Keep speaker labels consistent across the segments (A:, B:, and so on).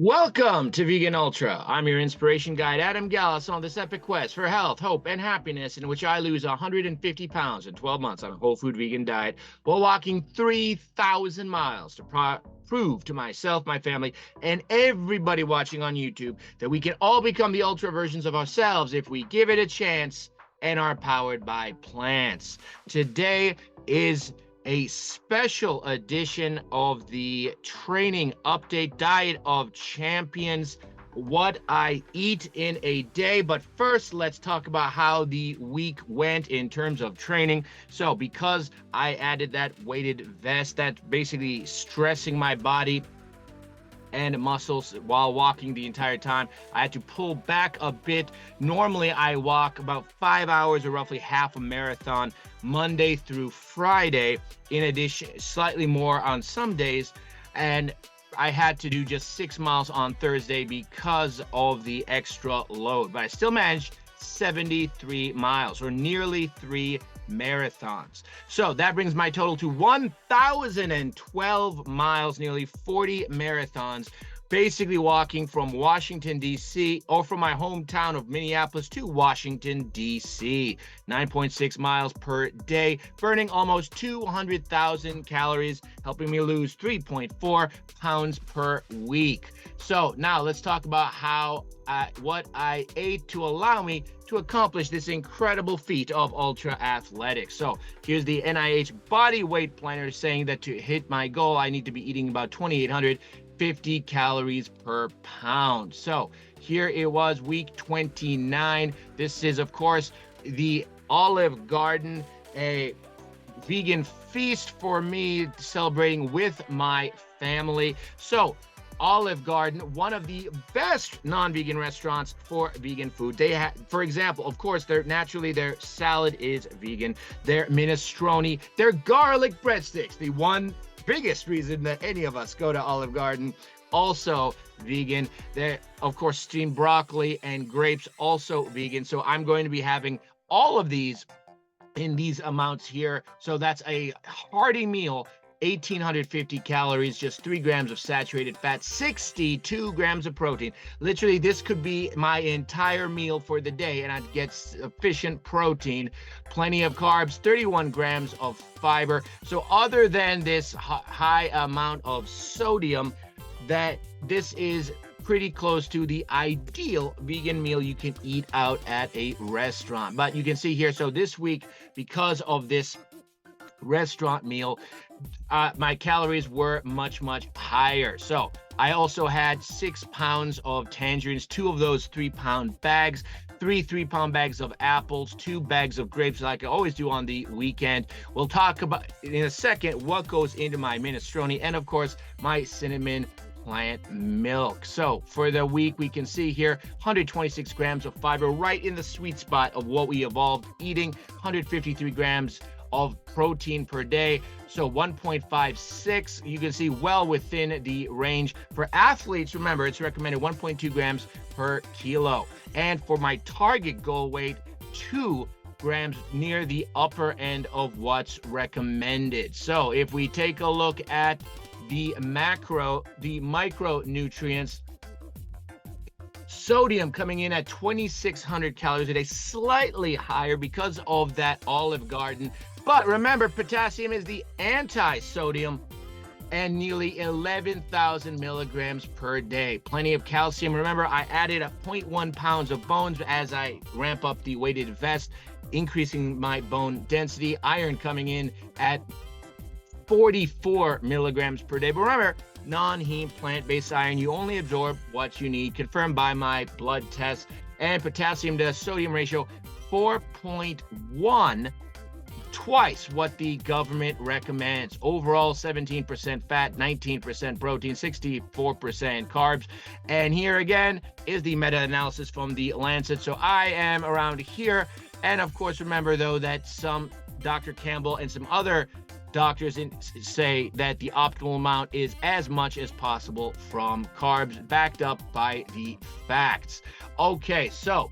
A: Welcome to Vegan Ultra. I'm your inspiration guide, Adam Gallus, on this epic quest for health, hope, and happiness, in which I lose 150 pounds in 12 months on a whole food vegan diet while walking 3,000 miles to prove to myself, my family, and everybody watching on YouTube that we can all become the ultra versions of ourselves if we give it a chance and are powered by plants. Today is a special edition of the training update diet of champions, what I eat in a day. But first, let's talk about how the week went in terms of training. So because I added that weighted vest, that's basically stressing my body and muscles while walking the entire time, I had to pull back a bit. Normally I walk about 5 hours, or roughly half a marathon, Monday through Friday, in addition slightly more on some days, and I had to do just 6 miles on Thursday because of the extra load, but I still managed 73 miles, or nearly 3 marathons. So that brings my total to 1,012 miles, nearly 40 marathons, basically walking from Washington, D.C., or from my hometown of Minneapolis to Washington, D.C. 9.6 miles per day, burning almost 200,000 calories, helping me lose 3.4 pounds per week. So now let's talk about what I ate to allow me to accomplish this incredible feat of ultra athletics. So here's the NIH body weight planner saying that to hit my goal, I need to be eating about 2,850 calories per pound. So here it was, week 29. This is, of course, the Olive Garden, a vegan feast for me, celebrating with my family. So Olive Garden, one of the best non-vegan restaurants for vegan food. They have, for example, of course, their salad is vegan, their minestrone, their garlic breadsticks, the one biggest reason that any of us go to Olive Garden, also vegan. Their, of course, steamed broccoli and grapes, also vegan. So I'm going to be having all of these in these amounts here. So that's a hearty meal. 1,850 calories, just 3 grams of saturated fat, 62 grams of protein. Literally, this could be my entire meal for the day, and I'd get sufficient protein, plenty of carbs, 31 grams of fiber. So other than this high amount of sodium, that this is pretty close to the ideal vegan meal you can eat out at a restaurant. But you can see here, so this week, because of this restaurant meal, my calories were much higher. So I also had 6 pounds of tangerines, 2 of those 3-pound bags, 3 3-pound bags of apples, 2 bags of grapes, like I always do on the weekend. We'll talk about in a second what goes into my minestrone, and of course my cinnamon plant milk. So for the week, we can see here 126 grams of fiber, right in the sweet spot of what we evolved eating, 153 grams of protein per day, so 1.56, you can see well within the range. For athletes, remember, it's recommended 1.2 grams per kilo, and for my target goal weight, 2 grams, near the upper end of what's recommended. So if we take a look at the micronutrients, sodium coming in at 2,600 calories a day, slightly higher because of that Olive Garden. But remember, potassium is the anti-sodium, and nearly 11,000 milligrams per day. Plenty of calcium. Remember, I added 0.1 pounds of bones as I ramp up the weighted vest, increasing my bone density. Iron coming in at 44 milligrams per day. But remember, non-heme plant-based iron, you only absorb what you need, confirmed by my blood test. And potassium to sodium ratio, 4.1, twice what the government recommends. Overall, 17% fat, 19% protein, 64% carbs. And here again is the meta-analysis from the Lancet. So I am around here. And of course, remember though that some Dr. Campbell and some other doctors say that the optimal amount is as much as possible from carbs, backed up by the facts. Okay, so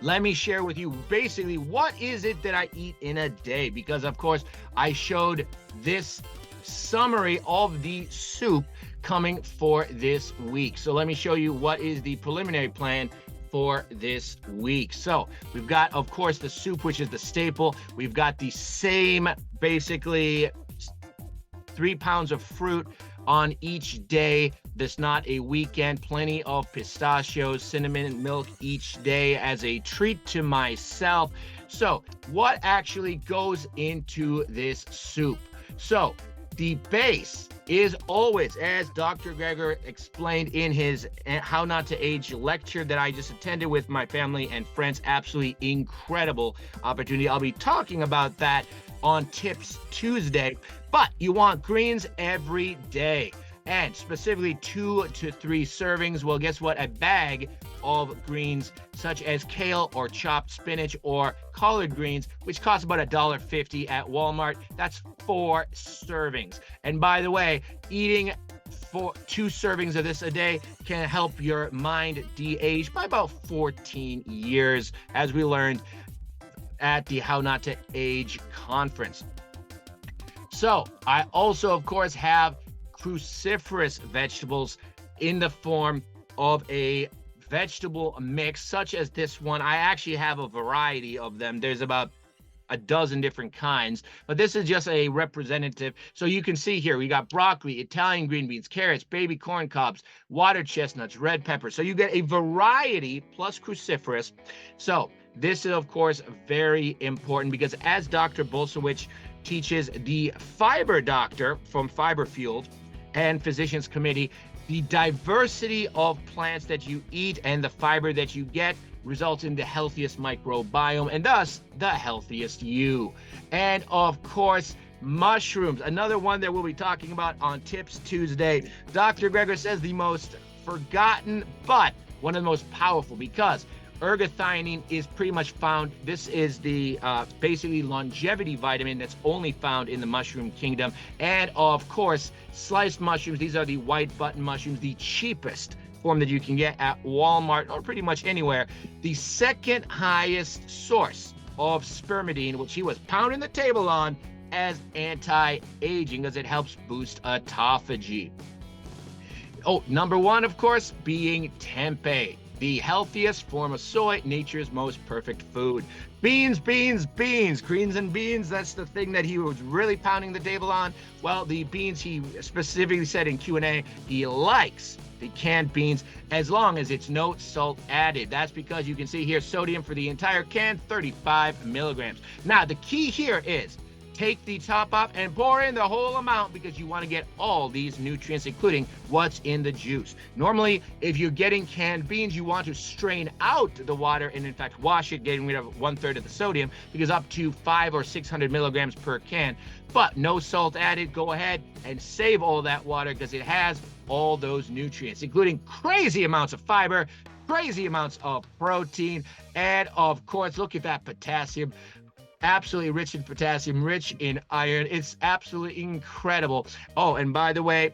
A: let me share with you basically what is it that I eat in a day, because of course I showed this summary of the soup coming for this week. So let me show you what is the preliminary plan for this week. So we've got, of course, the soup, which is the staple. We've got the same, basically 3 pounds of fruit on each day. There's not a weekend. Plenty of pistachios, cinnamon milk each day as a treat to myself. So what actually goes into this soup? So the base is always, as Dr. Greger explained in his How Not to Age lecture that I just attended with my family and friends, absolutely incredible opportunity. I'll be talking about that on Tips Tuesday, but you want greens every day, and specifically 2 to 3 servings. Well, guess what? A bag of greens such as kale or chopped spinach or collard greens, which costs about $1.50 at Walmart. That's 4 servings. And by the way, eating 2 servings of this a day can help your mind de-age by about 14 years, as we learned at the How Not to Age conference. So I also, of course, have cruciferous vegetables in the form of a vegetable mix, such as this one. I actually have a variety of them. There's about a dozen different kinds, but this is just a representative. So you can see here, we got broccoli, Italian green beans, carrots, baby corn cobs, water chestnuts, red pepper. So you get a variety plus cruciferous. So this is, of course, very important because as Dr. Bolsowich teaches, the fiber doctor from Fiber Fueled and Physicians Committee, the diversity of plants that you eat and the fiber that you get results in the healthiest microbiome and thus the healthiest you. And of course, mushrooms, another one that we'll be talking about on Tips Tuesday. Dr. Greger says the most forgotten, but one of the most powerful, because ergothioneine is pretty much found. This is the basically longevity vitamin that's only found in the mushroom kingdom. And of course, sliced mushrooms. These are the white button mushrooms, the cheapest form that you can get at Walmart or pretty much anywhere. The second highest source of spermidine, which he was pounding the table on as anti-aging, as it helps boost autophagy. Oh, number 1, of course, being tempeh, the healthiest form of soy, nature's most perfect food. Beans, beans, beans, greens and beans. That's the thing that he was really pounding the table on. Well, the beans, he specifically said in Q&A, he likes the canned beans as long as it's no salt added. That's because you can see here, sodium for the entire can, 35 milligrams. Now, the key here is take the top off and pour in the whole amount because you want to get all these nutrients, including what's in the juice. Normally, if you're getting canned beans, you want to strain out the water and in fact wash it, getting rid of 1/3 of the sodium, because up to 500 or 600 milligrams per can. But no salt added. Go ahead and save all that water because it has all those nutrients, including crazy amounts of fiber, crazy amounts of protein, and of course, look at that potassium. Absolutely rich in potassium, rich in iron. It's absolutely incredible. Oh, and by the way,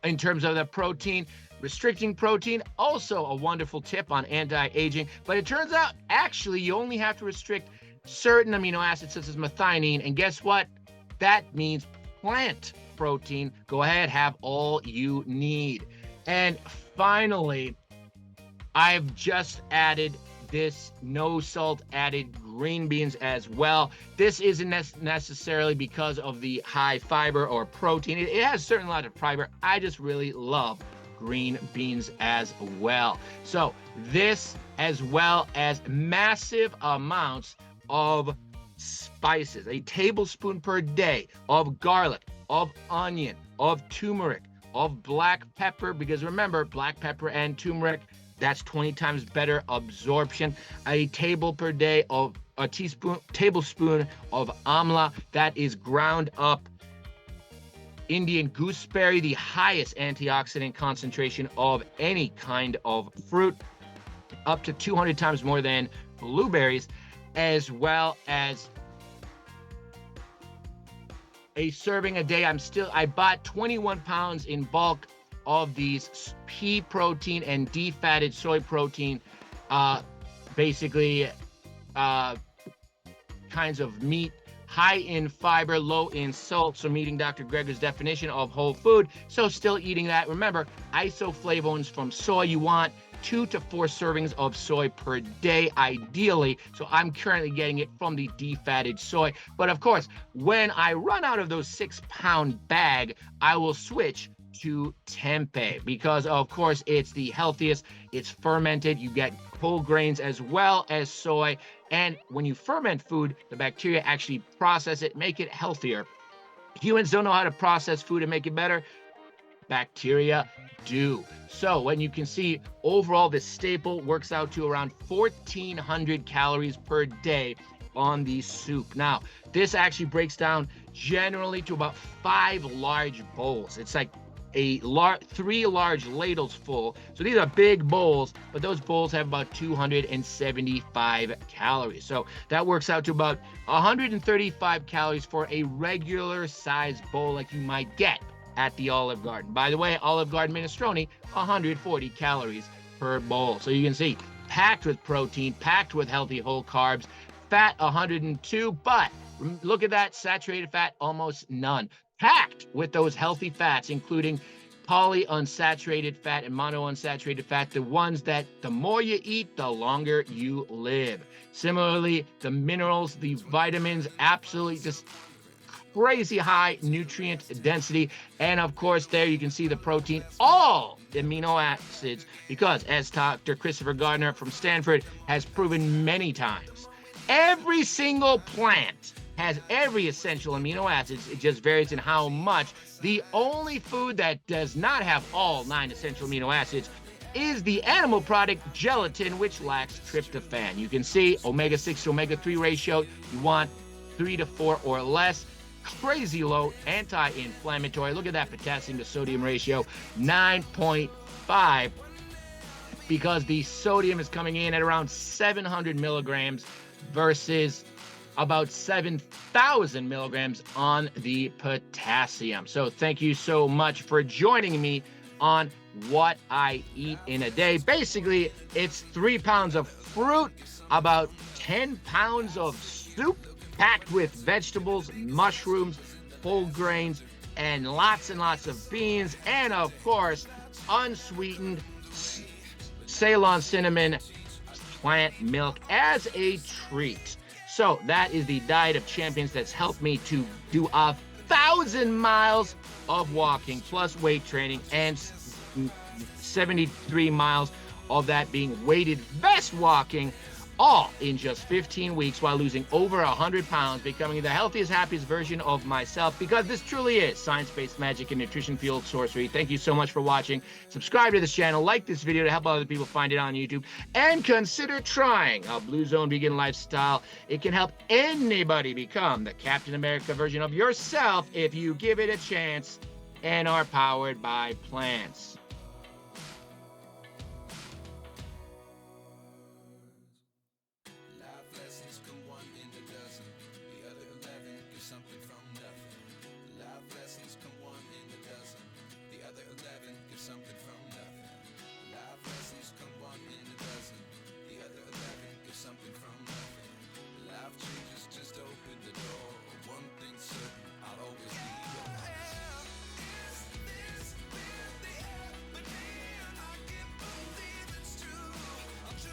A: in terms of the protein, restricting protein, also a wonderful tip on anti-aging. But it turns out, actually, you only have to restrict certain amino acids such as methionine. And guess what? That means plant protein. Go ahead, have all you need. And finally, I've just added this no salt added green beans as well. This isn't necessarily because of the high fiber or protein. It has a certain amount of fiber. I just really love green beans as well. So this, as well as massive amounts of spices, a tablespoon per day of garlic, of onion, of turmeric, of black pepper, because remember, black pepper and turmeric, that's 20 times better absorption. A tablespoon of amla, that is ground up Indian gooseberry, the highest antioxidant concentration of any kind of fruit, up to 200 times more than blueberries, as well as a serving a day. I bought 21 pounds in bulk of these pea protein and defatted soy protein, basically kinds of meat, high in fiber, low in salt, so meeting Dr. Greger's definition of whole food. So still eating that. Remember, isoflavones from soy, you want 2 to 4 servings of soy per day, ideally. So I'm currently getting it from the defatted soy. But of course, when I run out of those 6-pound bag, I will switch to tempeh because, of course, it's the healthiest. It's fermented. You get whole grains as well as soy. And when you ferment food, the bacteria actually process it, make it healthier. Humans don't know how to process food and make it better. Bacteria do. So when you can see overall, this staple works out to around 1,400 calories per day on the soup. Now, this actually breaks down generally to about 5 large bowls. It's like 3 large ladles full. So these are big bowls, but those bowls have about 275 calories. So that works out to about 135 calories for a regular size bowl like you might get at the Olive Garden. By the way, Olive Garden minestrone, 140 calories per bowl. So you can see, packed with protein, packed with healthy whole carbs, fat 102, but look at that, saturated fat, almost none. Packed with those healthy fats, including polyunsaturated fat and monounsaturated fat, the ones that the more you eat, the longer you live. Similarly, the minerals, the vitamins, absolutely just crazy high nutrient density. And of course, there you can see the protein, all amino acids, because as Dr. Christopher Gardner from Stanford has proven many times, every single plant has every essential amino acids. It just varies in how much. The only food that does not have all 9 essential amino acids is the animal product gelatin, which lacks tryptophan. You can see omega-6 to omega-3 ratio. You want 3 to 4 or less. Crazy low anti-inflammatory. Look at that potassium to sodium ratio, 9.5, because the sodium is coming in at around 700 milligrams versus about 7,000 milligrams on the potassium. So thank you so much for joining me on what I eat in a day. Basically, it's 3 pounds of fruit, about 10 pounds of soup, packed with vegetables, mushrooms, whole grains, and lots of beans, and of course, unsweetened Ceylon cinnamon plant milk as a treat. So that is the diet of champions that's helped me to do 1,000 miles of walking plus weight training, and 73 miles of that being weighted vest walking, all in just 15 weeks while losing over 100 pounds, becoming the healthiest, happiest version of myself, because this truly is science-based magic and nutrition-fueled sorcery. Thank you so much for watching. Subscribe to this channel, like this video to help other people find it on YouTube, and consider trying a Blue Zone vegan lifestyle. It can help anybody become the Captain America version of yourself if you give it a chance, and are powered by plants.